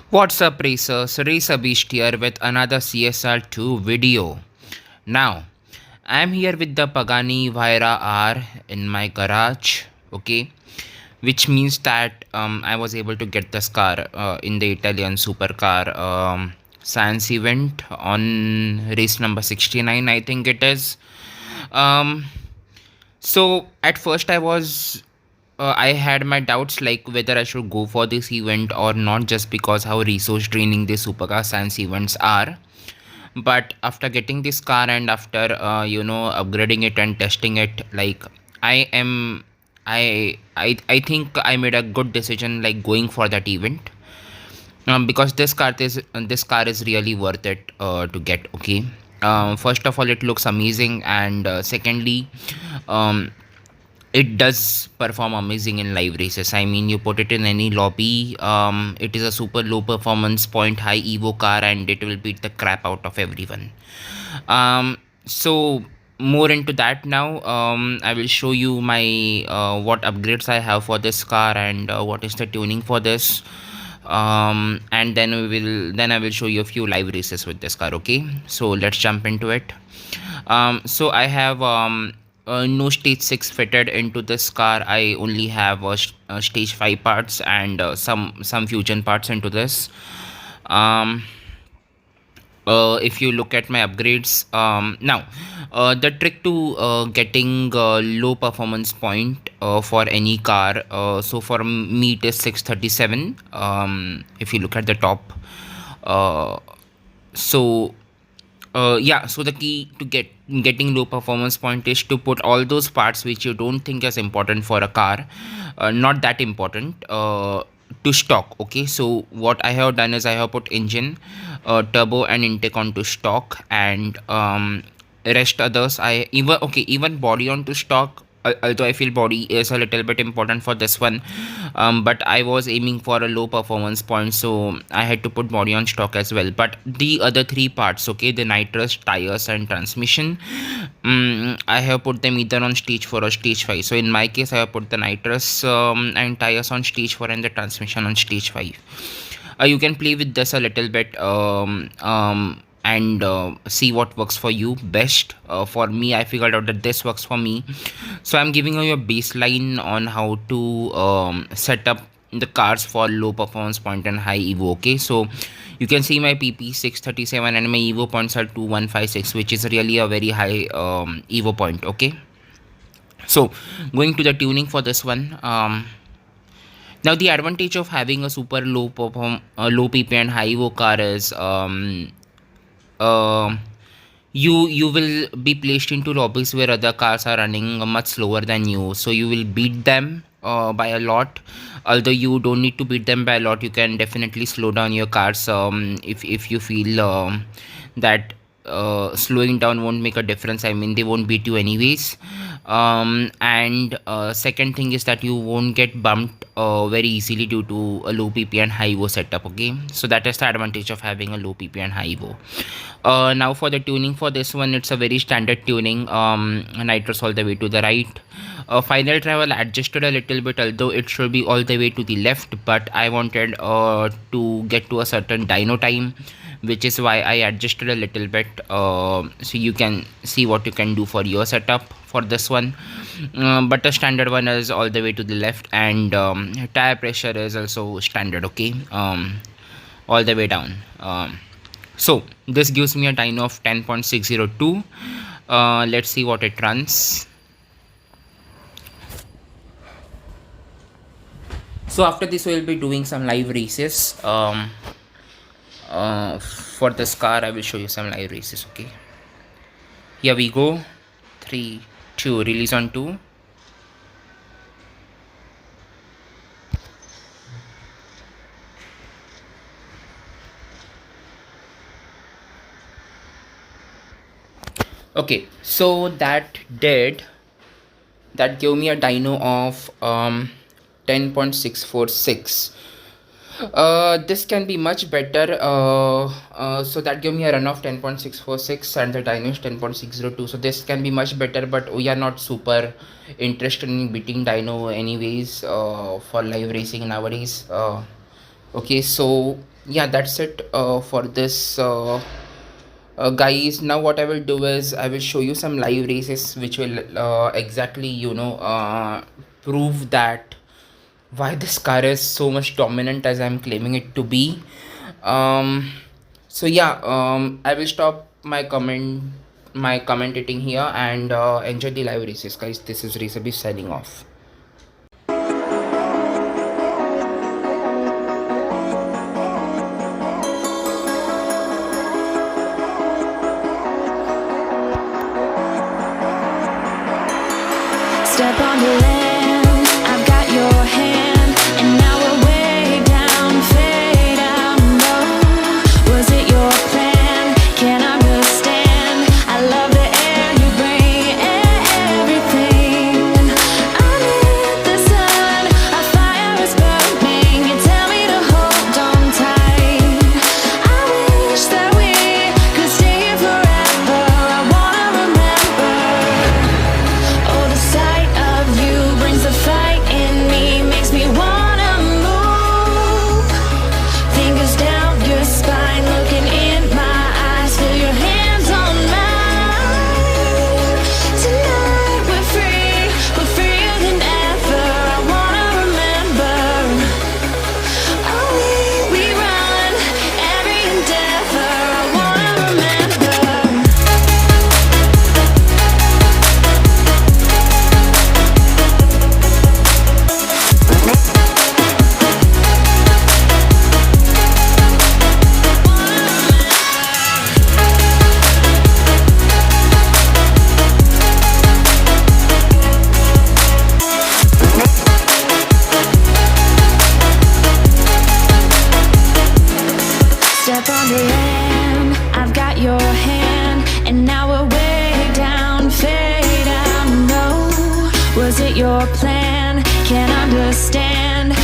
What's up, racers? Racer Beast here with another CSR 2 video. Now, I'm here with the Pagani Huayra R in my garage, okay? Which means that I was able to get this car in the Italian supercar science event on race number 69, I think it is. Um, so at first I had my doubts like whether I should go for this event or not, just because how resource draining the supercar science events are. But after getting this car and after upgrading it and testing it, like I am, I think I made a good decision like going for that event. Because this car is really worth it to get. Okay. First of all, it looks amazing, and secondly, um, it does perform amazing in live races. I mean, you put it in any lobby, it is a super low performance point high evo car, and it will beat the crap out of everyone. So more into that now. I will show you my what upgrades I have for this car, and what is the tuning for this. And then I will show you a few live races with this car. Okay, so let's jump into it. So I have no stage 6 fitted into this car. I only have stage 5 parts and some fusion parts into this. um, if you look at my upgrades, now the trick to getting low performance point for any car, so for me it is 637. If you look at the top, uh, so yeah, so the key to getting low performance point is to put all those parts which you don't think is important for a car, not that important, to stock. Okay, so what I have done is I have put engine, turbo and intake onto stock, and rest others I even body onto stock. Although I feel body is a little bit important for this one, but I was aiming for a low performance point, so I had to put body on stock as well. But the other three parts, okay, the nitrous, tires and transmission, I have put them either on stage 4 or stage 5. So in my case, I have put the nitrous and tires on stage 4 and the transmission on stage 5. You can play with this a little bit, and see what works for you best. For me, I figured out that this works for me, so I'm giving you a baseline on how to set up the cars for low performance point and high evo. Okay, so you can see my pp 637 and my evo points are 2156, which is really a very high evo point. Okay, so going to the tuning for this one. Now the advantage of having a super low pp and high evo car is, um you will be placed into lobbies where other cars are running much slower than you, so you will beat them by a lot. Although you don't need to beat them by a lot, you can definitely slow down your cars, if you feel that slowing down won't make a difference. I mean, they won't beat you anyways. And second thing is that you won't get bumped very easily due to a low pp and high evo setup. Okay, so that is the advantage of having a low pp and high evo. Now for the tuning for this one, it's a very standard tuning. Nitrous all the way to the right. Final travel adjusted a little bit, although it should be all the way to the left, but I wanted to get to a certain dyno time, which is why I adjusted a little bit, so you can see what you can do for your setup for this one. But the standard one is all the way to the left, and tire pressure is also standard. Okay, all the way down. So this gives me a dyno of 10.602. Let's see what it runs. So after this, we'll be doing some live races. For this car, I will show you some live races. Okay, here we go. 3, 2, release on 2. Okay, so that gave me a dyno of 10.646. This can be much better. So that gave me a run of 10.646 and the dyno is 10.602. So this can be much better, but we are not super interested in beating dyno anyways for live racing nowadays. Okay, so yeah, that's it for this. Guys, now what I will do is I will show you some live races which will exactly, prove that why this car is so much dominant as I'm claiming it to be. um so yeah, I will stop my commentating here and enjoy the live races, guys. This is Resabi signing off. Step on the land, I've got your hand, and now we're way down, fade out low. Was it your plan? Can't understand. I love the air you bring, everything. Underneath the sun, a fire is burning. You tell me to hold on tight. I wish that we could stay here forever. I wanna remember. Oh, the sight of you brings the fight in me, makes me wanna move. Fingers down your spine, looking in my eyes, feel your hands on mine. Tonight we're free, we're freer than ever. I wanna remember. Oh, we run every endeavor. I wanna remember. Step on the land, I've got your hand, and now we're way down, fade out. No, was it your plan? Can't understand.